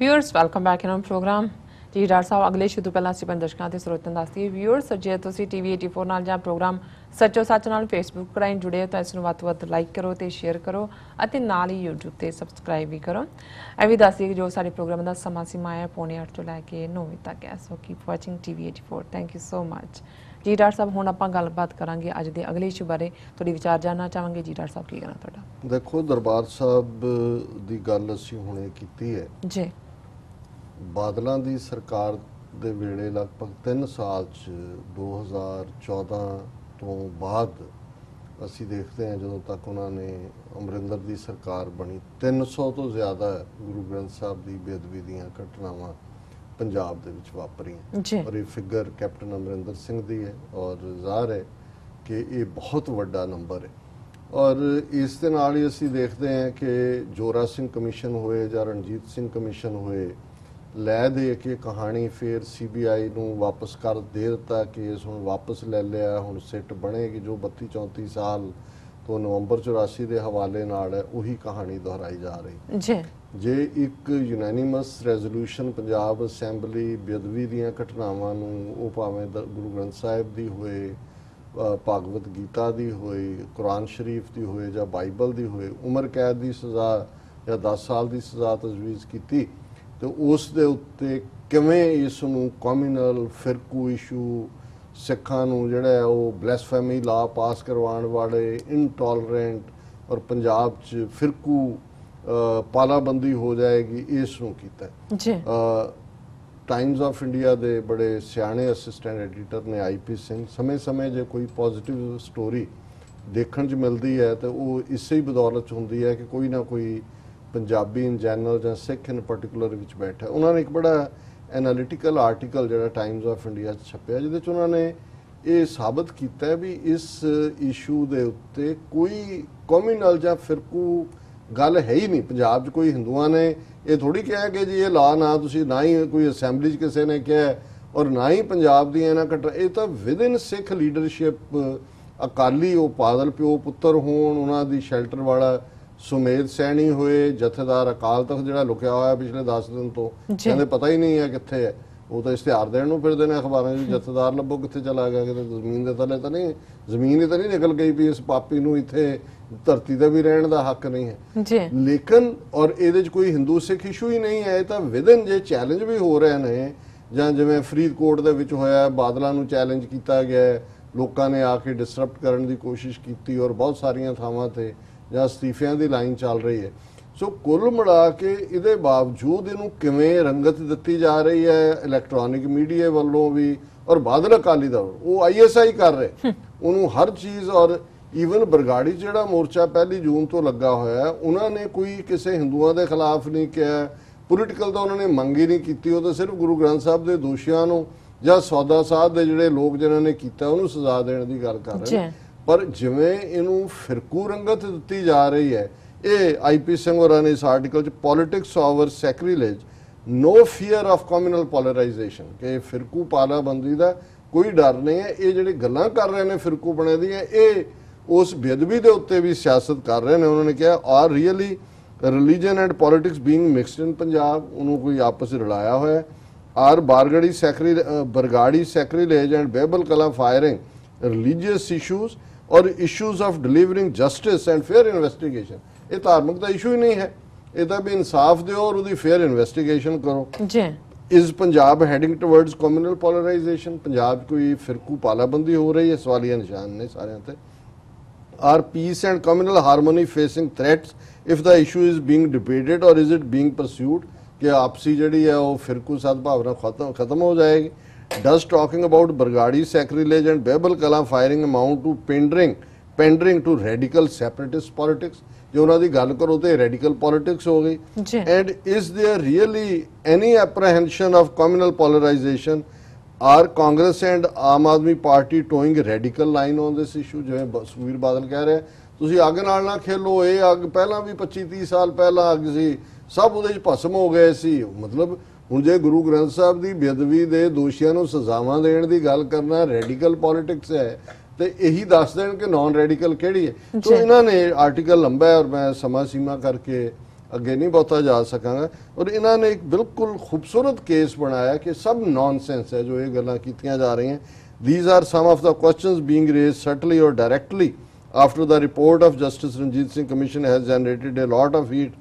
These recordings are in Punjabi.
Viewers welcome back in programme जी डॉक्टर साहब अगले इशू तो पहला ਅਸੀਂ ਦਰਸ਼ਕਾਂ ਤੇ ਸਰੋਤਿਆਂ ਨੂੰ ਦੱਸਦੀ व्यूअर्स ਜੇ ਤੁਸੀਂ ਟੀਵੀ 84 ਨਾਲ ਜਾਂ ਪ੍ਰੋਗਰਾਮ ਸੱਚੋ ਸੱਚ ਨਾਲ ਫੇਸਬੁੱਕ ਰਾਹੀਂ ਜੁੜੇ ਹੋ ਤਾਂ ਇਸ ਨੂੰ ਵੱਧ ਤੋਂ ਵੱਧ ਲਾਈਕ ਕਰੋ ਤੇ ਸ਼ੇਅਰ ਕਰੋ ਅਤੇ ਨਾਲ ਹੀ YouTube ਤੇ ਸਬਸਕ੍ਰਾਈਬ ਵੀ ਕਰੋ ਇਹ ਵੀ ਦੱਸਦੀ ਕਿ ਜੋ ਸਾਡੇ ਪ੍ਰੋਗਰਾਮ ਦਾ ਸਮਾਂ ਸੀਮਾ ਹੈ 8:30 ਤੋਂ ਲੈ ਕੇ 9 ਵਜੇ ਤੱਕ ਹੈ so keep watching TV 84 thank you so much ਜੀ ਡਾਕਟਰ ਸਾਹਿਬ ਹੁਣ ਆਪਾਂ ਗੱਲਬਾਤ ਕਰਾਂਗੇ ਅੱਜ ਦੇ ਅਗਲੇ ਇਸ਼ੂ ਬਾਰੇ ਤੁਹਾਡੇ ਵਿਚਾਰ ਜਾਨਣਾ ਚਾਹਾਂਗੇ ਜੀ ਡਾਕਟਰ ਸਾਹਿਬ ਕੀ ਕਹਿਣਾ ਤੁਹਾਡਾ ਦੇਖੋ ਦਰਬਾਰ ਸਾਹਿਬ ਦੀ ਗੱਲ ਅਸੀਂ ਹੁਣੇ ਕੀਤੀ ਹੈ ਜੀ ਬਾਦਲਾਂ ਦੀ ਸਰਕਾਰ ਦੇ ਵੇਲੇ ਲਗਭਗ 3 ਸਾਲ ਚ 2014 ਤੋਂ ਬਾਅਦ ਅਸੀਂ ਦੇਖਦੇ ਹਾਂ ਜਦੋਂ ਤੱਕ ਉਹਨਾਂ ਨੇ ਅਮਰਿੰਦਰ ਦੀ ਸਰਕਾਰ ਬਣੀ 300 ਤੋਂ ਜ਼ਿਆਦਾ ਗੁਰੂ ਗ੍ਰੰਥ ਸਾਹਿਬ ਦੀ ਬੇਅਦਬੀ ਦੀਆਂ ਘਟਨਾਵਾਂ ਪੰਜਾਬ ਦੇ ਵਿੱਚ ਵਾਪਰੀਆਂ ਔਰ ਇਹ ਫਿਗਰ ਕੈਪਟਨ ਅਮਰਿੰਦਰ ਸਿੰਘ ਦੀ ਹੈ ਔਰ ਜ਼ਾਹਰ ਹੈ ਕਿ ਇਹ ਬਹੁਤ ਵੱਡਾ ਨੰਬਰ ਹੈ ਔਰ ਇਸ ਦੇ ਨਾਲ ਹੀ ਅਸੀਂ ਦੇਖਦੇ ਹਾਂ ਕਿ ਜੋਰਾ ਸਿੰਘ ਕਮਿਸ਼ਨ ਹੋਏ ਜਾਂ ਰਣਜੀਤ ਸਿੰਘ ਕਮਿਸ਼ਨ ਹੋਏ ਲੈ ਦੇ ਕੇ ਕਹਾਣੀ ਫਿਰ CBI ਨੂੰ ਵਾਪਸ ਕਰ ਦੇ ਦਿੱਤਾ ਕੇਸ ਹੁਣ ਵਾਪਸ ਲੈ ਲਿਆ ਹੁਣ ਸਿੱਟ ਬਣੇਗੀ ਜੋ 32-34 ਸਾਲ ਤੋਂ ਨਵੰਬਰ 84 ਦੇ ਹਵਾਲੇ ਨਾਲ ਹੈ ਉਹੀ ਕਹਾਣੀ ਦੁਹਰਾਈ ਜਾ ਰਹੀ ਜੀ ਜੇ ਇੱਕ ਯੂਨੈਨਿਮਸ ਰੈਜ਼ੋਲੂਸ਼ਨ ਪੰਜਾਬ ਅਸੈਂਬਲੀ ਬੇਅਦਬੀ ਦੀਆਂ ਘਟਨਾਵਾਂ ਨੂੰ ਉਹ ਭਾਵੇਂ ਗੁਰੂ ਗ੍ਰੰਥ ਸਾਹਿਬ ਦੀ ਹੋਏ ਭਾਗਵਤ ਗੀਤਾ ਦੀ ਹੋਏ ਕੁਰਾਨ ਸ਼ਰੀਫ ਦੀ ਹੋਏ ਜਾਂ ਬਾਈਬਲ ਦੀ ਹੋਏ ਉਮਰ ਕੈਦ ਦੀ ਸਜ਼ਾ ਜਾਂ 10 ਸਾਲ ਦੀ ਸਜ਼ਾ ਤਜਵੀਜ਼ ਕੀਤੀ ਤੇ ਉਸ ਦੇ ਉੱਤੇ ਕਿਵੇਂ ਇਸ ਨੂੰ ਕਮਿਊਨਲ ਫਿਰਕੂ ਇਸ਼ੂ ਸਿੱਖਾਂ ਨੂੰ ਜਿਹੜਾ ਉਹ ਬਲੈਸਫੈਮੀ ਲਾ ਪਾਸ ਕਰਵਾਉਣ ਵਾਲੇ ਇਨਟੋਲਰੈਂਟ ਔਰ ਪੰਜਾਬ 'ਚ ਫਿਰਕੂ ਪਾਲਾਬੰਦੀ ਹੋ ਜਾਏਗੀ ਇਸ ਨੂੰ ਕੀਤਾ ਜੀ ਟਾਈਮਜ਼ ਆਫ ਇੰਡੀਆ ਦੇ ਬੜੇ ਸਿਆਣੇ ਅਸਿਸਟੈਂਟ ਐਡੀਟਰ ਨੇ ਆਈ.ਪ ਸਿੰਘ ਸਮੇਂ-ਸਮੇਂ ਜੇ ਕੋਈ ਪੋਜ਼ਿਟਿਵ ਸਟੋਰੀ ਦੇਖਣ 'ਚ ਮਿਲਦੀ ਹੈ ਤੇ ਉਹ ਇਸੇ ਹੀ ਬਦੌਲਤ ਹੁੰਦੀ ਹੈ ਕਿ ਕੋਈ ਨਾ ਕੋਈ ਪੰਜਾਬੀ ਇਨ ਜਨਰਲ ਜਾਂ ਸਿੱਖ ਇਨ ਪਾਰਟਿਕੂਲਰ ਵਿੱਚ ਬੈਠਾ ਉਹਨਾਂ ਨੇ ਇੱਕ ਬੜਾ ਐਨਾਲਿਟੀਕਲ ਆਰਟੀਕਲ ਜਿਹੜਾ ਟਾਈਮਜ਼ ਆਫ ਇੰਡੀਆ 'ਚ ਛਪਿਆ ਜਿਹਦੇ 'ਚ ਉਹਨਾਂ ਨੇ ਇਹ ਸਾਬਤ ਕੀਤਾ ਵੀ ਇਸ ਇਸ਼ੂ ਦੇ ਉੱਤੇ ਕੋਈ ਕਮਿਊਨਲ ਜਾਂ ਫਿਰਕੂ ਗੱਲ ਹੈ ਹੀ ਨਹੀਂ ਪੰਜਾਬ 'ਚ ਕੋਈ ਹਿੰਦੂਆਂ ਨੇ ਇਹ ਥੋੜੀ ਕਿਹਾ ਕਿ ਜੀ ਇਹ ਲਾ ਨਾ ਤੁਸੀਂ ਨਾ ਹੀ ਕੋਈ ਅਸੈਂਬਲੀ 'ਚ ਕਿਸੇ ਨੇ ਕਿਹਾ ਔਰ ਨਾ ਹੀ ਪੰਜਾਬ ਦੀਆਂ ਇਹਨਾਂ ਘਟਨਾ ਇਹ ਤਾਂ ਵਿਦਿਨ ਸਿੱਖ ਲੀਡਰਸ਼ਿਪ ਅਕਾਲੀ ਉਹ ਪਾਗਲ ਪਿਓ ਪੁੱਤਰ ਹੋਣ ਉਹਨਾਂ ਦੀ ਸ਼ੈਲਟਰ ਵਾਲਾ ਸੁਮੇਧ ਸੈਣੀ ਹੋਏ ਜਥੇਦਾਰ ਅਕਾਲ ਤਖਤ ਜਿਹੜਾ ਲੁਕਿਆ ਹੋਇਆ ਪਿਛਲੇ 10 ਦਿਨ ਤੋਂ ਕਹਿੰਦੇ ਪਤਾ ਹੀ ਨਹੀਂ ਹੈ ਕਿੱਥੇ ਹੈ ਉਹ ਤਾਂ ਇਸ਼ਤਿਹਾਰ ਦੇਣ ਨੂੰ ਫਿਰਦੇ ਨੇ ਅਖਬਾਰਾਂ 'ਚ ਜਥੇਦਾਰ ਲੱਭੋ ਕਿੱਥੇ ਚਲਾ ਗਿਆ ਕਿਤੇ ਜ਼ਮੀਨ ਦੇ ਥੱਲੇ ਤਾਂ ਨਹੀਂ ਜ਼ਮੀਨ ਹੀ ਤਾਂ ਨਹੀਂ ਨਿਕਲ ਗਈ ਵੀ ਇਸ ਪਾਪੀ ਨੂੰ ਇੱਥੇ ਧਰਤੀ ਤੇ ਵੀ ਰਹਿਣ ਦਾ ਹੱਕ ਨਹੀਂ ਹੈ ਲੇਕਿਨ ਔਰ ਇਹਦੇ 'ਚ ਕੋਈ ਹਿੰਦੂ ਸਿੱਖ ਇਸ਼ੂ ਹੀ ਨਹੀਂ ਹੈ ਇਹ ਤਾਂ ਵਿਦਨ ਜੇ ਚੈਲੰਜ ਵੀ ਹੋ ਰਹੇ ਨੇ ਜਾਂ ਜਿਵੇਂ ਫਰੀਦਕੋਟ ਦੇ ਵਿੱਚ ਹੋਇਆ ਬਾਦਲਾਂ ਨੂੰ ਚੈਲੰਜ ਕੀਤਾ ਗਿਆ ਲੋਕਾਂ ਨੇ ਆ ਕੇ ਡਿਸਰਪਟ ਕਰਨ ਦੀ ਕੋਸ਼ਿਸ਼ ਕੀਤੀ ਔਰ ਬਹੁਤ ਸਾਰੀਆਂ ਥਾਵਾਂ ਤੇ ਜਾਂ ਅਸਤੀਫਿਆਂ ਦੀ ਲਾਈਨ ਚੱਲ ਰਹੀ ਹੈ ਸੋ ਕੁੱਲ ਮਿਲਾ ਕੇ ਇਹਦੇ ਬਾਵਜੂਦ ਇਹਨੂੰ ਕਿਵੇਂ ਰੰਗਤ ਦਿੱਤੀ ਜਾ ਰਹੀ ਹੈ ਇਲੈਕਟ੍ਰੋਨਿਕ ਮੀਡੀਆ ਵੱਲੋਂ ਵੀ ਔਰ ਬਾਦਲ ਅਕਾਲੀ ਦਲ ਉਹ ISI ਕਰ ਰਹੇ ਉਹਨੂੰ ਹਰ ਚੀਜ਼ ਔਰ ਈਵਨ ਬਰਗਾੜੀ ਜਿਹੜਾ ਮੋਰਚਾ 1 ਜੂਨ ਤੋਂ ਲੱਗਾ ਹੋਇਆ ਉਹਨਾਂ ਨੇ ਕੋਈ ਕਿਸੇ ਹਿੰਦੂਆਂ ਦੇ ਖਿਲਾਫ ਨਹੀਂ ਕਿਹਾ ਪੋਲੀਟੀਕਲ ਤਾਂ ਉਹਨਾਂ ਨੇ ਮੰਗ ਹੀ ਨਹੀਂ ਕੀਤੀ ਉਹ ਤਾਂ ਸਿਰਫ ਗੁਰੂ ਗ੍ਰੰਥ ਸਾਹਿਬ ਦੇ ਦੋਸ਼ੀਆਂ ਨੂੰ ਜਾਂ ਸੌਦਾ ਸਾਧ ਦੇ ਜਿਹੜੇ ਲੋਕ ਜਿਨ੍ਹਾਂ ਨੇ ਕੀਤਾ ਉਹਨੂੰ ਸਜ਼ਾ ਦੇਣ ਦੀ ਗੱਲ ਕਰ ਰਹੇ ਪਰ ਜਿਵੇਂ ਇਹਨੂੰ ਫਿਰਕੂ ਰੰਗਤ ਦਿੱਤੀ ਜਾ ਰਹੀ ਹੈ ਇਹ ਆਈ.ਪ ਸਿੰਘ ਹੋਰਾਂ ਨੇ ਇਸ ਆਰਟੀਕਲ 'ਚ politics over sacrilege no fear of communal polarization ਕਿ ਫਿਰਕੂ ਪਾਲਾਬੰਦੀ ਦਾ ਕੋਈ ਡਰ ਨਹੀਂ ਹੈ ਇਹ ਜਿਹੜੇ ਗੱਲਾਂ ਕਰ ਰਹੇ ਨੇ ਫਿਰਕੂ ਬਣੇ ਦੀਆਂ ਇਹ ਉਸ ਬੇਅਦਬੀ ਦੇ ਉੱਤੇ ਵੀ ਸਿਆਸਤ ਕਰ ਰਹੇ ਨੇ ਉਹਨਾਂ ਨੇ ਕਿਹਾ are really religion and politics being mixed in Punjab ਉਹਨੂੰ ਕੋਈ ਆਪਸ ਰਲਾਇਆ ਹੋਇਆ are Bargari sacrilege and Behbal Kalan firing religious issues or issues of delivering justice and fair investigation ਇਹ ਧਾਰਮਿਕ ਦਾ ਇਸ਼ੂ ਹੀ ਨਹੀਂ ਹੈ ਇਹ ਤਾਂ ਵੀ ਇਨਸਾਫ ਦਿਓ ਔਰ ਉਹਦੀ ਫੇਅਰ ਇਨਵੈਸਟੀਗੇਸ਼ਨ ਕਰੋ is Punjab heading towards communal polarisation Punjab ਕੋਈ ਫਿਰਕੂ ਪਾਲਾਬੰਦੀ ਹੋ ਰਹੀ ਹੈ ਸਵਾਲੀਆ ਨਿਸ਼ਾਨ ਨੇ ਸਾਰਿਆਂ ਤੇ are peace and communal harmony facing threats if the issue is being debated or is it being ਪਰਸਿਊਡ ਕਿ ਆਪਸੀ ਜਿਹੜੀ ਹੈ ਉਹ ਫਿਰਕੂ ਸਦਭਾਵਨਾ ਖਤਮ ਹੋ ਜਾਏਗੀ does talking about Bargadi sacrilege and Babel Kalam firing amount to pandering to radical separatist politics ਜੇ ਉਹਨਾਂ ਦੀ ਗੱਲ ਕਰੋ ਤੇ radical politics ਹੋ ਗਈ and is there really any apprehension of communal polarization are Congress and Aam Aadmi Party towing radical line on this issue ਜਿਵੇਂ ਸੁਖਬੀਰ ਬਾਦਲ ਕਹਿ ਰਹੇ ਤੁਸੀਂ ਅੱਗ ਨਾਲ ਨਾ ਖੇਲੋ ਇਹ ਅੱਗ ਪਹਿਲਾਂ ਵੀ 25-30 ਸਾਲ ਪਹਿਲਾਂ ਅੱਗ ਸੀ ਸਭ ਉਹਦੇ 'ਚ ਭਸਮ ਹੋ ਗਏ ਸੀ ਮਤਲਬ ਹੁਣ ਜੇ ਗੁਰੂ ਗ੍ਰੰਥ ਸਾਹਿਬ ਦੀ ਬੇਅਦਬੀ ਦੇ ਦੋਸ਼ੀਆਂ ਨੂੰ ਸਜ਼ਾਵਾਂ ਦੇਣ ਦੀ ਗੱਲ ਕਰਨਾ ਰੈਡੀਕਲ ਪੋਲਿਟਿਕਸ ਹੈ ਤੇ ਇਹੀ ਦੱਸ ਦੇਣ ਕਿ ਨਾਨ ਰੈਡੀਕਲ ਕਿਹੜੀ ਹੈ ਸੋ ਇਹਨਾਂ ਨੇ ਆਰਟੀਕਲ ਲੰਬਾ ਹੈ ਔਰ ਮੈਂ ਸਮਾਂ ਸੀਮਾ ਕਰਕੇ ਅੱਗੇ ਨਹੀਂ ਬਹੁਤਾ ਜਾ ਸਕਾਂਗਾ। ਔਰ ਇਹਨਾਂ ਨੇ ਇੱਕ ਬਿਲਕੁਲ ਖੂਬਸੂਰਤ ਕੇਸ ਬਣਾਇਆ ਕਿ ਸਭ ਨੌਨਸੈਂਸ ਹੈ ਜੋ ਇਹ ਗੱਲਾਂ ਕੀਤੀਆਂ ਜਾ ਰਹੀਆਂ। These are some of the questions being raised subtly or directly after the report of Justice Ranjit Singh Commission has generated a lot of heat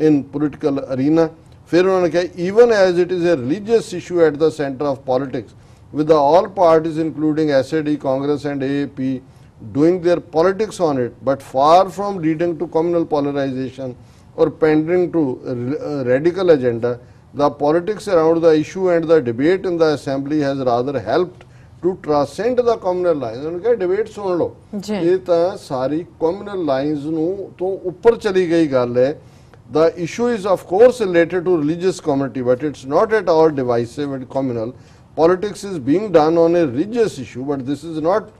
in political arena. फिर उन्होंने कहा even as it is a religious issue at the center of politics with the all parties including SAD, Congress and AAP doing their politics on it, but far from leading to communal polarization or pandering to radical agenda, the politics around the issue and the debate in the assembly has rather helped to transcend the communal lines. उन्होंने कहा debate सुन लो, ये तो सारी communal lines ਨੂੰ ਤੋਂ ਉੱਪਰ ਚਲੀ ਗਈ ਗੱਲ ਹੈ। The issue is of course related to religious community, but it's not at all divisive and communal. Politics is being done on a religious issue, but this is not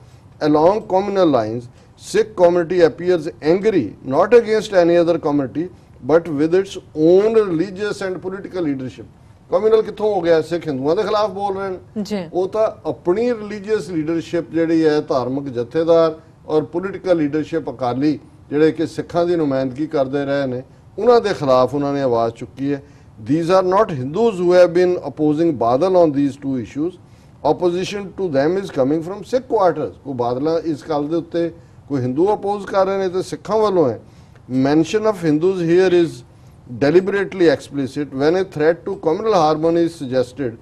along communal lines. Sikh community appears angry not against any other community but with its own religious and political leadership. Communal ਕਿੱਥੋਂ ਹੋ ਗਿਆ? ਸਿੱਖ ਹਿੰਦੂਆਂ ਦੇ ਖਿਲਾਫ ਬੋਲ ਰਹੇ ਨੇ। ਉਹ ਤਾਂ ਆਪਣੀ ਰਿਲੀਜੀਅਸ ਲੀਡਰਸ਼ਿਪ ਜਿਹੜੀ ਹੈ, ਧਾਰਮਿਕ ਜਥੇਦਾਰ ਔਰ ਪੋਲੀਟੀਕਲ ਲੀਡਰਸ਼ਿਪ ਅਕਾਲੀ ਜਿਹੜੇ ਕਿ ਸਿੱਖਾਂ ਦੀ ਨੁਮਾਇੰਦਗੀ ਕਰਦੇ ਰਹੇ ਨੇ, ਉਹਨਾਂ ਦੇ ਖਿਲਾਫ ਉਹਨਾਂ ਨੇ ਆਵਾਜ਼ ਚੁੱਕੀ ਹੈ। These are not Hindus who have been opposing Badal on these two issues. Opposition to them is coming from Sikh quarters. ਕੋਈ ਬਾਦਲਾਂ ਇਸ ਗੱਲ ਦੇ ਉੱਤੇ ਕੋਈ ਹਿੰਦੂ ਅਪੋਜ਼ ਕਰ ਰਹੇ ਨੇ ਤੇ ਸਿੱਖਾਂ ਵੱਲੋਂ ਹੈ। Mention of Hindus here is deliberately explicit. When a threat to communal harmony is suggested,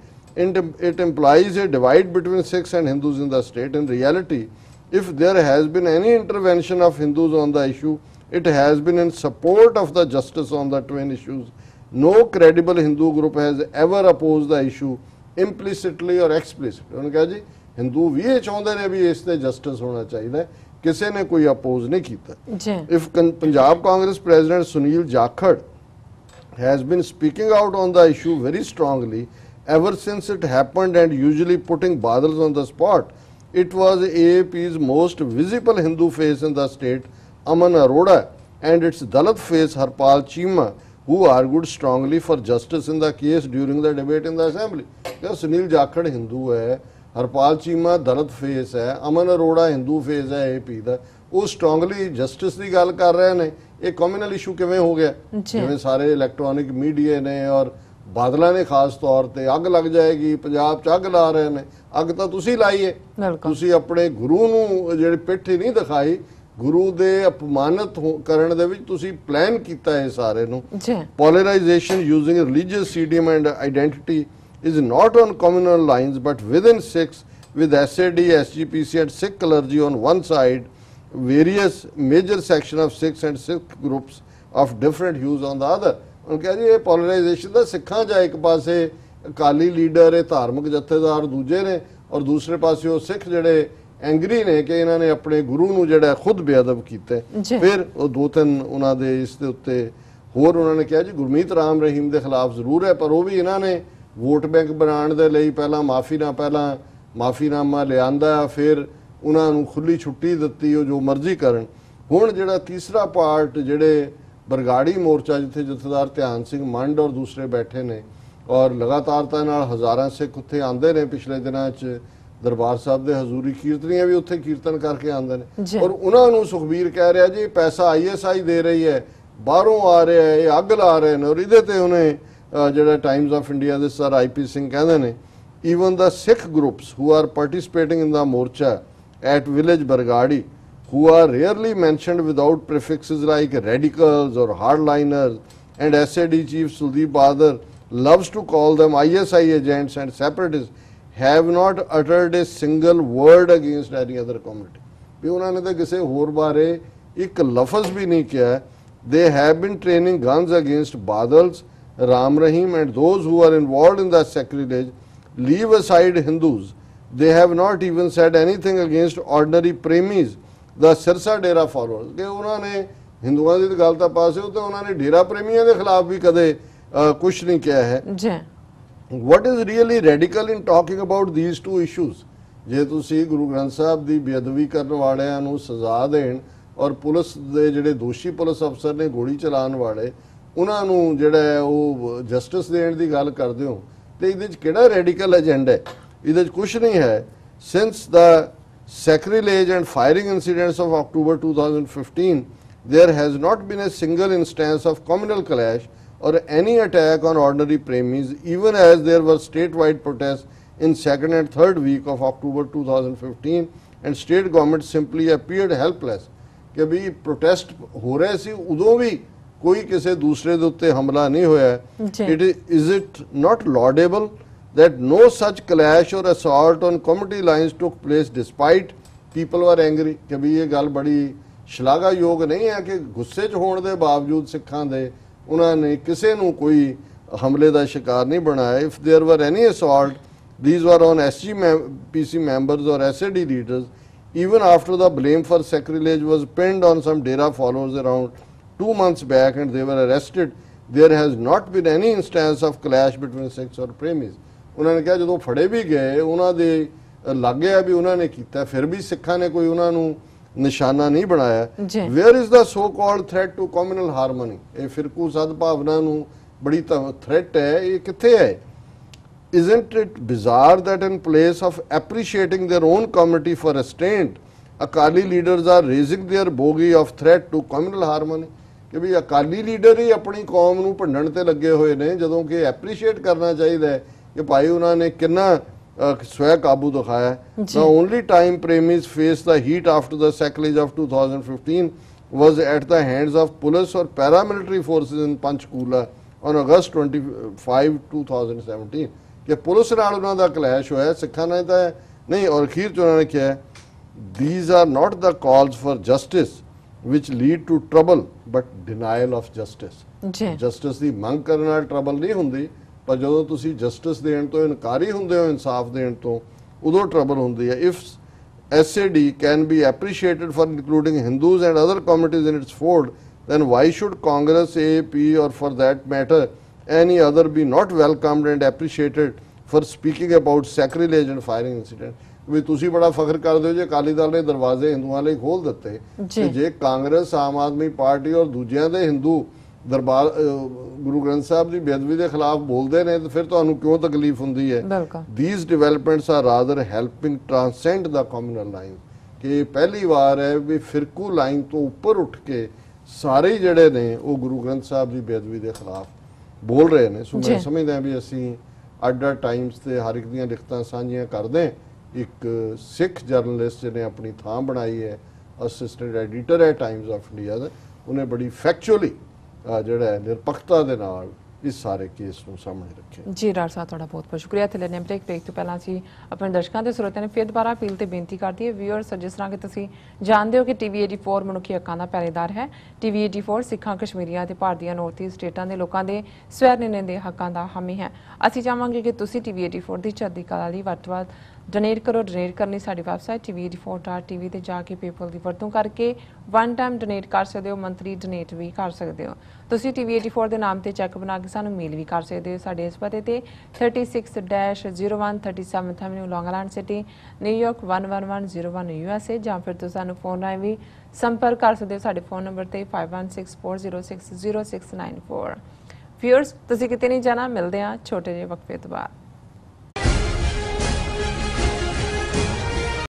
it implies a divide between Sikhs and Hindus in the state. In reality, if there has been any intervention of Hindus on the issue, it has been in support of the justice on the twin issues. No credible Hindu group has ever opposed the issue implicitly or explicitly. उन्होंने कहा जी हिंदू भी ये चाहते हैं भी इस ते justice होना चाहिए, किसी ने कोई oppose नहीं किया। If Punjab Congress President Sunil Jakhad has been speaking out on the issue very strongly ever since it happened and usually putting Badals on the spot, it was AAP's most visible Hindu face in the state, Aman Arora, and its Dalit face Harpal Cheema, who argued strongly for justice in the case during the debate in the assembly. Sunil Jakhad Hindu है, हरपाल चीमा दलित फेस है, अमन अरोड़ा हिंदू फेस है AP ਦਾ, ਉਹ ਸਟਰੋਂਗਲੀ ਜਸਟਿਸ ਦੀ ਗੱਲ ਕਰ ਰਹੇ ਨੇ। ਇਹ ਕਮਿਊਨਲ ਇਸ਼ੂ ਕਿਵੇਂ ਹੋ ਗਿਆ? ਜਿਵੇਂ ਸਾਰੇ ਇਲੈਕਟ੍ਰੋਨਿਕ ਮੀਡੀਆ ਨੇ ਔਰ ਬਾਦਲਾਂ ਨੇ ਖਾਸ ਤੌਰ ਤੇ ਅੱਗ ਲੱਗ ਜਾਏਗੀ, ਪੰਜਾਬ 'ਚ ਅੱਗ ਲਾ ਰਹੇ ਨੇ। ਅੱਗ ਤਾਂ ਤੁਸੀਂ ਲਾਈ ਹੈ, ਤੁਸੀਂ ਆਪਣੇ ਗੁਰੂ ਨੂੰ ਜਿਹੜੀ ਪਿੱਠ ਨਹੀਂ ਦਿਖਾਈ, ਗੁਰੂ ਦੇ ਅਪਮਾਨਿਤ ਕਰਨ ਦੇ ਵਿੱਚ ਤੁਸੀਂ ਪਲਾਨ ਕੀਤਾ ਹੈ ਸਾਰੇ ਨੂੰ। Polarization using religious idiom and identity is not on communal lines but within Sikhs, with SAD, SGPC and Sikh clergy on one side, various major section of Sikhs and Sikh groups of different hues on the other. उन्होंने कहा जी ये polarization ਦਾ ਸਿੱਖਾਂ 'ਚ ਇੱਕ ਪਾਸੇ ਅਕਾਲੀ ਲੀਡਰ ਹੈ, ਧਾਰਮਿਕ ਜਥੇਦਾਰ ਦੂਜੇ ਨੇ, ਔਰ ਦੂਸਰੇ ਪਾਸੇ ਉਹ ਸਿੱਖ ਜਿਹੜੇ ਐਂਗਰੀ ਨੇ ਕਿ ਇਹਨਾਂ ਨੇ ਆਪਣੇ ਗੁਰੂ ਨੂੰ ਜਿਹੜਾ ਖੁਦ ਬੇਅਦਬ ਕੀਤਾ। ਫਿਰ ਉਹ ਦੋ ਤਿੰਨ ਉਹਨਾਂ ਦੇ ਇਸ ਦੇ ਉੱਤੇ ਹੋਰ ਉਹਨਾਂ ਨੇ ਕਿਹਾ ਜੀ ਗੁਰਮੀਤ ਰਾਮ ਰਹੀਮ ਦੇ ਖਿਲਾਫ ਜ਼ਰੂਰ ਹੈ, ਪਰ ਉਹ ਵੀ ਇਹਨਾਂ ਨੇ ਵੋਟ ਬੈਂਕ ਬਣਾਉਣ ਦੇ ਲਈ ਪਹਿਲਾਂ ਮਾਫੀਨਾਮਾ ਲਿਆਂਦਾ, ਫਿਰ ਉਹਨਾਂ ਨੂੰ ਖੁੱਲੀ ਛੁੱਟੀ ਦਿੱਤੀ, ਉਹ ਜੋ ਮਰਜ਼ੀ ਕਰਨ। ਹੁਣ ਜਿਹੜਾ ਤੀਸਰਾ ਪਾਰਟ ਜਿਹੜੇ ਬਰਗਾੜੀ ਮੋਰਚਾ ਜਿੱਥੇ ਜਥੇਦਾਰ ਧਿਆਨ ਸਿੰਘ ਮੰਡ ਔਰ ਦੂਸਰੇ ਬੈਠੇ ਨੇ ਔਰ ਲਗਾਤਾਰਤਾ ਨਾਲ ਹਜ਼ਾਰਾਂ ਸਿੱਖ ਉੱਥੇ ਆਉਂਦੇ ਨੇ, ਪਿਛਲੇ ਦਿਨਾਂ 'ਚ ਦਰਬਾਰ ਸਾਹਿਬ ਦੇ ਹਜ਼ੂਰੀ ਕੀਰਤਨੀਆਂ ਵੀ ਉੱਥੇ ਕੀਰਤਨ ਕਰਕੇ ਆਉਂਦੇ ਨੇ, ਔਰ ਉਹਨਾਂ ਨੂੰ ਸੁਖਬੀਰ ਕਹਿ ਰਿਹਾ ਜੀ ਪੈਸਾ ISI ਦੇ ਰਹੀ ਹੈ, ਬਾਹਰੋਂ ਆ ਰਿਹਾ ਹੈ, ਇਹ ਅੱਗ ਲਾ ਰਹੇ ਨੇ। ਔਰ ਇਹਦੇ ਤੇ ਉਹਨੇ ਜਿਹੜਾ ਟਾਈਮਜ਼ ਆਫ ਇੰਡੀਆ ਦੇ ਸਰ I.P. ਸਿੰਘ ਕਹਿੰਦੇ ਨੇ even the Sikh groups who are participating in the morcha at village Bargadi, who are rarely mentioned without prefixes like radicals or hardliners, and SAD chief Sudeep Badar loves to call them ISI agents and separatists, have not uttered a single word against any other community. ਵੀ ਉਹਨਾਂ ਨੇ ਤਾਂ ਕਿਸੇ ਹੋਰ ਬਾਰੇ ਇੱਕ ਲਫ਼ਜ਼ ਵੀ ਨਹੀਂ ਕਿਹਾ। They have been training guns against Badals, Ram Rahim and those who are involved in the sacrilege. Leave aside Hindus. They have not even said anything against ordinary premis, the Sirsa Dera followers. ਕਿ ਉਹਨਾਂ ਨੇ ਹਿੰਦੂਆਂ ਦੀ ਗੱਲ ਤਾਂ ਪਾਸੇ ਹੋ ਤੇ ਉਹਨਾਂ ਨੇ ਡੇਰਾ ਪ੍ਰੇਮੀਆਂ ਦੇ ਖਿਲਾਫ ਵੀ ਕਦੇ ਕੁਝ ਨਹੀਂ ਕਿਹਾ ਹੈ। What is really radical in talking about these two issues? ਜੇ ਤੁਸੀਂ ਗੁਰੂ ਗ੍ਰੰਥ ਸਾਹਿਬ ਦੀ ਬੇਅਦਬੀ ਕਰਨ ਵਾਲਿਆਂ ਨੂੰ ਸਜ਼ਾ ਦੇਣ ਔਰ ਪੁਲਿਸ ਦੇ ਜਿਹੜੇ ਦੋਸ਼ੀ ਪੁਲਿਸ ਅਫਸਰ ਨੇ ਗੋਲੀ ਚਲਾਉਣ ਵਾਲੇ ਉਹਨਾਂ ਨੂੰ ਜਿਹੜਾ ਉਹ ਜਸਟਿਸ ਦੇਣ ਦੀ ਗੱਲ ਕਰਦੇ ਹੋ ਤੇ ਇਹਦੇ 'ਚ ਕਿਹੜਾ ਰੈਡੀਕਲ ਏਜੰਡਾ ਹੈ? ਇਹਦੇ 'ਚ ਕੁਝ ਨਹੀਂ ਹੈ। Since the sacrilege and firing incidents of October 2015, there has not been a single instance of communal clash or any attack on ordinary premies, even as there were statewide protests in 2nd and 3rd week of October 2015, and state government simply appeared helpless. कि भी protest हो रहे सी उदों भी कोई किसी दूसरे दे उत्ते हमला नहीं होया. Is it not laudable that no such clash or assault on community lines took place despite people were angry? कि भी ये गल बड़ी ਸ਼ਲਾਘਾਯੋਗ नहीं है कि गुस्से च होने के बावजूद सिखां दे उन्होंने किसी ਨੂੰ कोई हमले का शिकार नहीं बनाया. If there were any assault, these were on SGPC members or SAD leaders. Even after the blame for sacrilege was pinned on some Dera followers around 2 months back and they were arrested, there has not been any instance of clash between Sikhs or premies. उन्होंने कहा जो फड़े भी गए उन्होंने लग गया भी उन्होंने किया, फिर भी सिखा ने कोई उन्होंने निशाना नहीं बनाया. Where is the so called threat to communal harmony? ये फिरकू सद्भावना नूं बड़ी थ्रेट है, ये कित्थे है? Isn't it bizarre that in place of appreciating their own community for restraint, Akali leaders are raising their bogey of threat to communal harmony? कि भी अकाली लीडर ही अपनी कौम नूं भंडण ते लगे हुए ने, जदों कि एप्रीशिएट करना चाहिए कि भाई उन्होंने कितना स्वै काबू दिखाया. The only time premies faced the heat after the sacrilege of 2015 was at the hands of police or paramilitary forces in Panchkula on August 25, 2017. कि पुलिस नाल उन्हां दा क्लैश होया, सिखां ने तां नहीं. और अखीर च उन्होंने कहा these are not the calls for justice which lead to trouble but denial of justice. Justice ਦੀ ਮੰਗ ਕਰਨ ਨਾਲ trouble ਨਹੀਂ ਹੁੰਦੀ, ਪਰ ਜਦੋਂ ਤੁਸੀਂ justice ਦੇਣ ਤੋਂ ਇਨਕਾਰੀ ਹੁੰਦੇ ਹੋ, ਇਨਸਾਫ ਦੇਣ ਤੋਂ, ਉਦੋਂ trouble ਹੁੰਦੀ ਹੈ. If SAD can be appreciated for including Hindus and other communities in its fold, then why should Congress, AAP or for that matter any other be not welcomed and appreciated for speaking about sacrilege and firing incident? ਵੀ ਤੁਸੀਂ ਬੜਾ ਫਖਰ ਕਰਦੇ ਹੋ ਜੇ ਅਕਾਲੀ ਦਲ ਨੇ ਦਰਵਾਜ਼ੇ ਹਿੰਦੂਆਂ ਲਈ ਖੋਲ ਦਿੱਤੇ, ਤੇ ਜੇ ਕਾਂਗਰਸ, ਆਮ ਆਦਮੀ ਪਾਰਟੀ ਔਰ ਦੂਜਿਆਂ ਦੇ ਹਿੰਦੂ ਦਰਬਾਰ ਗੁਰੂ ਗ੍ਰੰਥ ਸਾਹਿਬ ਦੀ ਬੇਅਦਬੀ ਦੇ ਖਿਲਾਫ ਬੋਲਦੇ ਨੇ, ਤੇ ਫਿਰ ਤੁਹਾਨੂੰ ਕਿਉਂ ਤਕਲੀਫ ਹੁੰਦੀ ਹੈ? These developments are rather helping transcend the communal line. ਕਿ ਪਹਿਲੀ ਵਾਰ ਹੈ ਵੀ ਫਿਰਕੂ ਲਾਈਨ ਤੋਂ ਉੱਪਰ ਉੱਠ ਕੇ ਸਾਰੇ ਜਿਹੜੇ ਨੇ ਉਹ ਗੁਰੂ ਗ੍ਰੰਥ ਸਾਹਿਬ ਦੀ ਬੇਅਦਬੀ ਦੇ ਖਿਲਾਫ ਬੋਲ ਰਹੇ ਨੇ. ਸੋ ਮੈਂ ਸਮਝਦਾ ਵੀ ਅਸੀਂ ਅੱਡ ਟਾਈਮਸ ਤੇ ਹਰ ਇੱਕ ਦੀਆਂ ਲਿਖਤਾਂ ਸਾਂਝੀਆਂ ਕਰਦੇ. ਇੱਕ ਸਿੱਖ ਜਰਨਲਿਸਟ ਜਿਹਨੇ ਆਪਣੀ ਥਾਂ ਬਣਾਈ ਹੈ, ਅਸਿਸਟੈਂਟ ਐਡੀਟਰ ਹੈ ਟਾਈਮਸ ਆਫ ਇੰਡੀਆ ਦਾ, ਉਹਨੇ ਬੜੀ ਫੈਕਚੁਅਲੀ ਜਿਹੜਾ ਹੈ ਨਿਰਪੱਖਤਾ ਦੇ ਨਾਲ ਇਸ ਸਾਰੇ ਕੇਸ ਨੂੰ ਸਾਹਮਣੇ ਰੱਖਿਆ. ਜੀ ਡਾਕਟਰ ਸਾਹਿਬ ਤੁਹਾਡਾ ਬਹੁਤ ਬਹੁਤ ਸ਼ੁਕਰੀਆ. ਤੇ ਲੈਣੇ ਬ੍ਰੇਕ ਤੋਂ ਪਹਿਲਾਂ ਅਸੀਂ ਆਪਣੇ ਦਰਸ਼ਕਾਂ ਦੇ ਸਰੋਤਿਆਂ ਨੇ ਫਿਰ ਦੁਬਾਰਾ ਅਪੀਲ ਤੇ ਬੇਨਤੀ ਕਰਦੀ ਹੈ ਵਿਊਅਰਸ, ਜਿਸ ਤਰ੍ਹਾਂ ਕਿ ਤੁਸੀਂ ਜਾਣਦੇ ਹੋ ਕਿ ਟੀਵੀ 84 ਮਨੁੱਖੀ ਹੱਕਾਂ ਦਾ ਪਹਿਰੇਦਾਰ ਹੈ. ਟੀਵੀ 84 ਸਿੱਖਾਂ, ਕਸ਼ਮੀਰੀਆਂ ਤੇ ਭਾਰਤੀਆਂ ਨਾਰਥ ਈਸਟ ਸਟੇਟਾਂ ਦੇ ਲੋਕਾਂ ਦੇ ਸਵੈ ਨਿਰਣੇ ਦੇ ਹੱਕਾਂ ਦਾ ਹਾਮੀ ਹੈ. ਅਸੀਂ ਚਾਹਾਂਗੇ ਕਿ ਤੁਸੀਂ ਟੀਵੀ 84 ਦੀ ਚੜ੍ਹਦੀ ਕਲਾ ਲਈ ਵੱਧ ਤੋਂ ਵੱਧ ਡੋਨੇਟ ਕਰੋ. ਡੋਨੇਟ ਕਰਨੀ ਸਾਡੀ ਵੈਬਸਾਈਟ tv84.tv ਤੇ ਜਾ ਕੇ ਪੇਪਲ ਦੀ ਵਰਤੋਂ ਕਰਕੇ ਵਨ ਟਾਈਮ ਡੋਨੇਟ ਕਰ ਸਕਦੇ ਹੋ, ਮੰਥਲੀ ਡੋਨੇਟ ਵੀ ਕਰ ਸਕਦੇ ਹੋ. ਤੁਸੀਂ ਟੀਵੀ 84 ਦੇ ਨਾਮ ਤੇ ਚੈੱਕ ਬਣਾ ਕੇ ਸਾਨੂੰ ਮੇਲ ਵੀ ਕਰ ਸਕਦੇ ਹੋ ਸਾਡੇ ਇਸ ਪਤੇ ਤੇ 36-01 37th Avenue, Long Island City, New York 11101 USA, ਜਾਂ ਫਿਰ ਤੁਸੀਂ ਸਾਨੂੰ ਫੋਨ ਰਾਹੀਂ ਵੀ ਸੰਪਰਕ ਕਰ ਸਕਦੇ ਹੋ ਸਾਡੇ ਫੋਨ ਨੰਬਰ ਤੇ 5164060694. ਵਿਊਅਰਸ, ਤੁਸੀਂ ਕਿਤੇ ਨਹੀਂ ਜਾਣਾ, ਮਿਲਦੇ ਹਾਂ ਛੋਟੇ ਜਿਹੇ ਵਕਫੇ ਤੋਂ ਬਾਅਦ.